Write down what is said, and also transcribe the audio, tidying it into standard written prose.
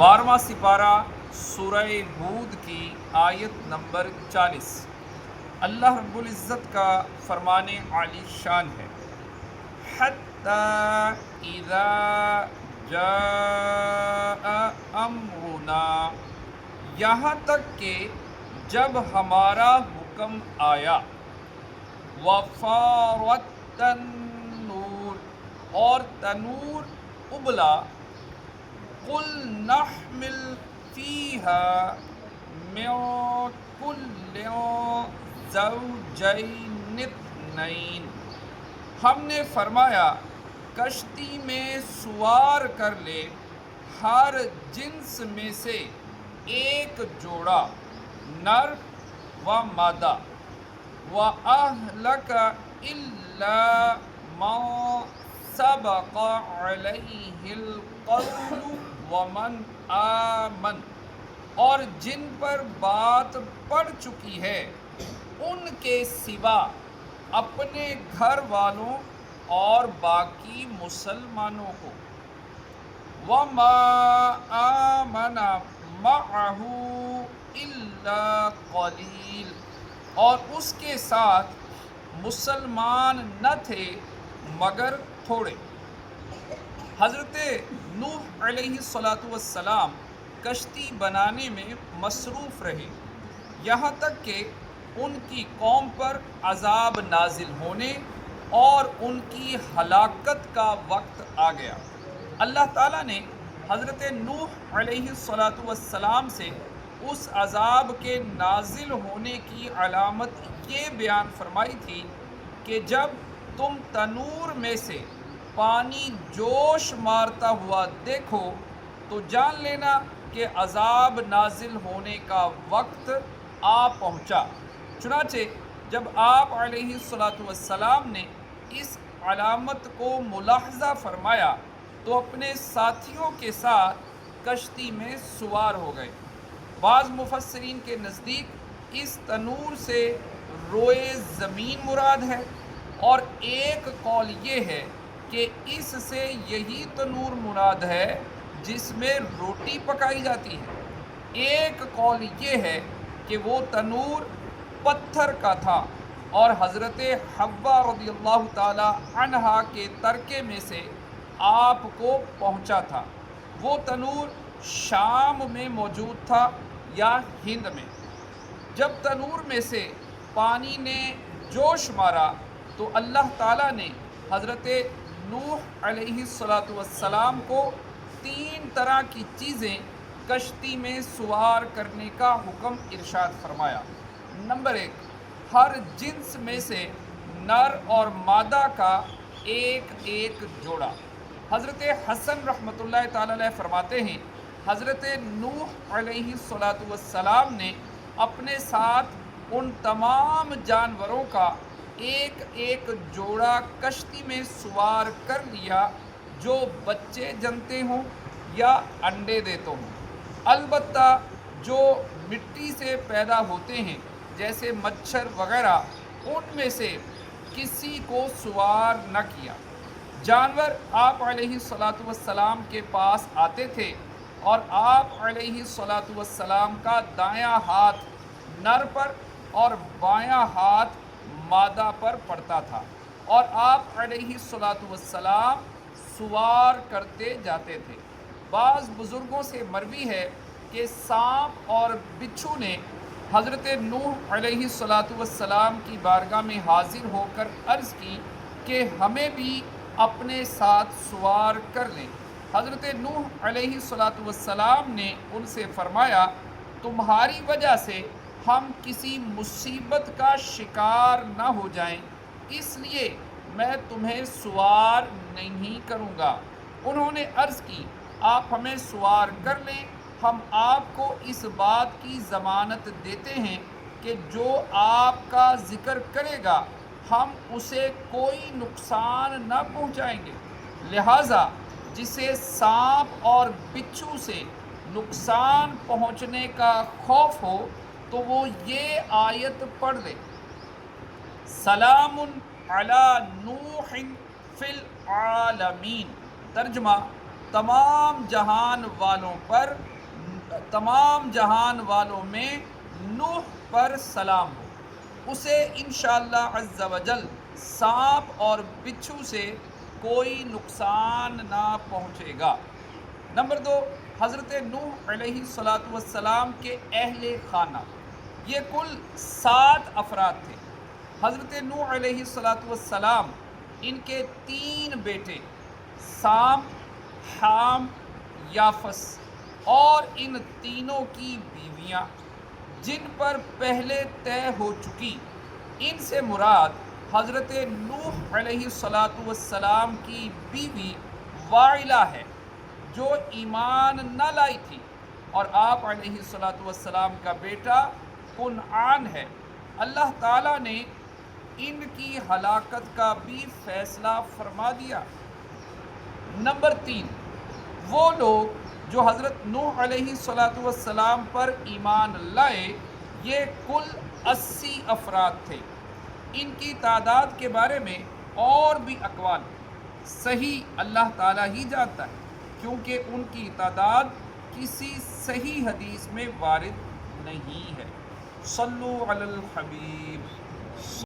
12واں سپارہ سورہ ہود کی آیت نمبر 40۔ اللہ رب العزت کا فرمان عالی شان ہے، حتی اذا جاء امرنا، یہاں تک کہ جب ہمارا حکم آیا، وفارت تنور، اور تنور ابلا، قل نحمل فیہا من کل زوجین اثنین، ہم نے فرمایا کشتی میں سوار کر لے ہر جنس میں سے ایک جوڑا، نر و مادہ، وَأَهْلَكَ إِلَّا مَن سَبَقَ عَلَيْهِ الْقَوْلُ وَمَنْ آمَنَ، اور جن پر بات پڑ چکی ہے ان کے سوا اپنے گھر والوں اور باقی مسلمانوں کو، وَمَا آمَنَ مَعَهُ إِلَّا قَلِيلٌ، اور اس کے ساتھ مسلمان نہ تھے مگر تھوڑے۔ حضرت نوح علیہ السلام کشتی بنانے میں مصروف رہے، یہاں تک کہ ان کی قوم پر عذاب نازل ہونے اور ان کی ہلاکت کا وقت آ گیا۔ اللہ تعالیٰ نے حضرت نوح علیہ السلام سے اس عذاب کے نازل ہونے کی علامت یہ بیان فرمائی تھی کہ جب تم تنور میں سے پانی جوش مارتا ہوا دیکھو تو جان لینا کہ عذاب نازل ہونے کا وقت آ پہنچا۔ چنانچہ جب آپ علیہ السلام نے اس علامت کو ملاحظہ فرمایا تو اپنے ساتھیوں کے ساتھ کشتی میں سوار ہو گئے۔ بعض مفسرین کے نزدیک اس تنور سے روئے زمین مراد ہے، اور ایک قول یہ ہے کہ اس سے یہی تنور مراد ہے جس میں روٹی پکائی جاتی ہے۔ ایک قول یہ ہے کہ وہ تنور پتھر کا تھا اور حضرت حوا رضی اللہ تعالی عنہا کے ترکے میں سے آپ کو پہنچا تھا۔ وہ تنور شام میں موجود تھا یا ہند میں۔ جب تنور میں سے پانی نے جوش مارا تو اللہ تعالیٰ نے حضرت نوح علیہ السلام کو 3 طرح کی چیزیں کشتی میں سوار کرنے کا حکم ارشاد فرمایا۔ نمبر 1، ہر جنس میں سے نر اور مادہ کا ایک جوڑا۔ حضرت حسن رحمۃ اللہ تعالی علیہ فرماتے ہیں، حضرت نوح علیہ السلام نے اپنے ساتھ ان تمام جانوروں کا ایک جوڑا کشتی میں سوار کر لیا جو بچے جنتے ہوں یا انڈے دیتے ہوں، البتہ جو مٹی سے پیدا ہوتے ہیں جیسے مچھر وغیرہ ان میں سے کسی کو سوار نہ کیا۔ جانور آپ علیہ السلام کے پاس آتے تھے اور آپ علیہ السلام کا دایاں ہاتھ نر پر اور بایاں ہاتھ مادہ پر پڑتا تھا، اور آپ علیہ السلام سوار کرتے جاتے تھے۔ بعض بزرگوں سے مروی ہے کہ سانپ اور بچھو نے حضرت نوح علیہ السلام کی بارگاہ میں حاضر ہو کر عرض کی کہ ہمیں بھی اپنے ساتھ سوار کر لیں۔ حضرت نوح علیہ السلام نے ان سے فرمایا، تمہاری وجہ سے ہم کسی مصیبت کا شکار نہ ہو جائیں، اس لیے میں تمہیں سوار نہیں کروں گا۔ انہوں نے عرض کی، آپ ہمیں سوار کر لیں، ہم آپ کو اس بات کی ضمانت دیتے ہیں کہ جو آپ کا ذکر کرے گا ہم اسے کوئی نقصان نہ پہنچائیں گے، لہٰذا جسے سانپ اور بچھو سے نقصان پہنچنے کا خوف ہو تو وہ یہ آیت پڑھ لے، سلام علی نوح فی العالمین۔ ترجمہ، تمام جہان والوں میں نوح پر سلام ہو، اسے انشاءاللہ عز و جل سانپ اور بچھو سے کوئی نقصان نہ پہنچے گا۔ نمبر 2، حضرت نوح علیہ السلام کے اہل خانہ، یہ کل 7 افراد تھے۔ حضرت نوح علیہ السلام، ان کے 3 بیٹے سام، حام، یافس، اور ان تینوں کی بیویاں جن پر پہلے طے ہو چکی، ان سے مراد حضرت نوح علیہ السلام کی بیوی وائلہ ہے جو ایمان نہ لائی تھی، اور آپ علیہ السلام کا بیٹا کنعان ہے۔ اللہ تعالیٰ نے ان کی ہلاکت کا بھی فیصلہ فرما دیا۔ نمبر 3، وہ لوگ جو حضرت نوح علیہ السلام پر ایمان لائے، یہ کل 80 افراد تھے۔ ان کی تعداد کے بارے میں اور بھی اقوال، صحیح اللہ تعالیٰ ہی جانتا ہے، کیونکہ ان کی تعداد کسی صحیح حدیث میں وارد نہیں ہے۔ صلو علی الحبیب۔